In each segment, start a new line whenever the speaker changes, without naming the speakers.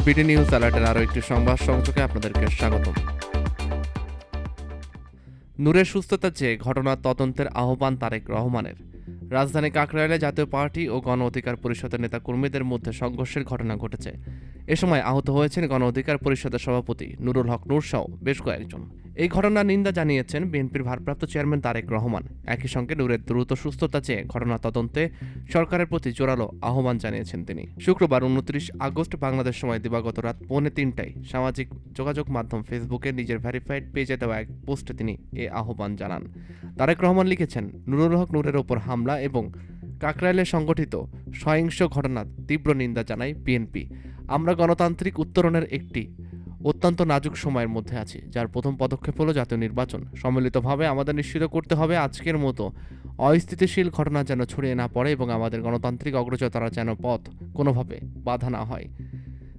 BD news অ্যালার্টের আরও একটি সংবাদ সংযোগে আপনাদেরকে স্বাগতম। নূরের সুস্থতা চেয়ে ঘটনার তদন্তের আহ্বান তারেক রহমানের। রাজধানী কাকরাইলে জাতীয় পার্টি ও গণ অধিকার পরিষদের নেতাকর্মীদের মধ্যে সংঘর্ষের ঘটনা ঘটেছে। এ সময় আহত হয়েছেন গণ অধিকার পরিষদের সভাপতি নুরুল হক নূর সহ বেশ কয়েকজন। এই ঘটনার নিন্দা জানিয়েছেন বিএনপির ভারপ্রাপ্ত চেয়ারম্যান তারেক রহমান। একই সঙ্গে নূরের দ্রুত সুস্থতা চেয়ে ঘটনা তদন্তে সরকারের প্রতি জোরালো আহ্বান জানিয়েছেন তিনি। শুক্রবার 29 আগস্ট বাংলাদেশ সময় দিবাগত রাত 2:45টায় সামাজিক যোগাযোগ মাধ্যম ফেসবুকে নিজের ভেরিফাইড পেজে দেওয়া এক পোস্টে তিনি এ আহ্বান জানান। তারেক রহমান লিখেছেন, নুরুল হক নূরের ওপর হামলা এবং কাকরাইলে সংগঠিত সহিংস ঘটনার তীব্র নিন্দা জানায় বিএনপি। আমরা গণতান্ত্রিক উত্তরণের একটি অত্যন্ত নাজুক সময়ের মধ্যে আছি, যার প্রথম পদক্ষেপ হলো জাতীয় নির্বাচন। সম্মিলিতভাবে আমাদের নিশ্চিত করতে হবে আজকের মতো অস্থিতিশীল ঘটনা যেন ছড়িয়ে না পড়ে এবং আমাদের গণতান্ত্রিক অগ্রযাত্রা যেন পথ কোনোভাবে বাধা না হয়।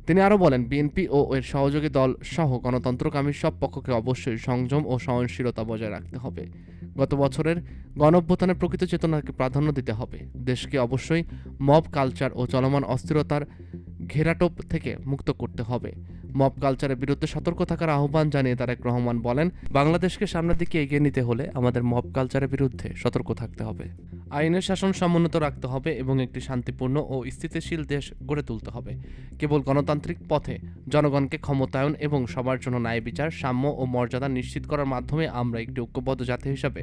তিনি আরও বলেন, বিএনপি ও এর সহযোগী দল সহ গণতন্ত্রকামী সব পক্ষকে অবশ্যই সংযম ও সহনশীলতা বজায় রাখতে হবে। গত বছরের গণঅভ্যুত্থানের প্রকৃত চেতনাকে প্রাধান্য দিতে হবে। দেশকে অবশ্যই মব কালচার ও চলমান অস্থিরতার ঘেরাটোপ থেকে মুক্ত করতে হবে। মব কালচারের বিরুদ্ধে সতর্ক থাকার আহ্বান জানিয়ে তারেক রহমান বলেন, বাংলাদেশকে সামনের দিকে এগিয়ে নিতে হলে আমাদের মব কালচারের বিরুদ্ধে সতর্ক থাকতে হবে। আইনের শাসন সমুন্নত রাখতে হবে এবং একটি শান্তিপূর্ণ ও স্থিতিশীল দেশ গড়ে তুলতে হবে। কেবল গণতান্ত্রিক পথে জনগণকে ক্ষমতায়ন এবং সবার জন্য ন্যায় বিচার, সাম্য ও মর্যাদা নিশ্চিত করার মাধ্যমে আমরা একটি ঐক্যবদ্ধ জাতি হিসাবে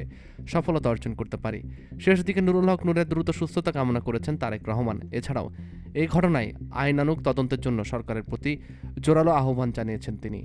সফলতা অর্জন করতে পারি। শেষ দিকে নুরুল হক নূরের দ্রুত সুস্থতা কামনা করেছেন তারেক রহমান। এছাড়াও এই ঘটনায় আইনানুগ তদন্তের জন্য সরকারের প্রতি জোরালো আহ্বান জানিয়েছেন তিনি।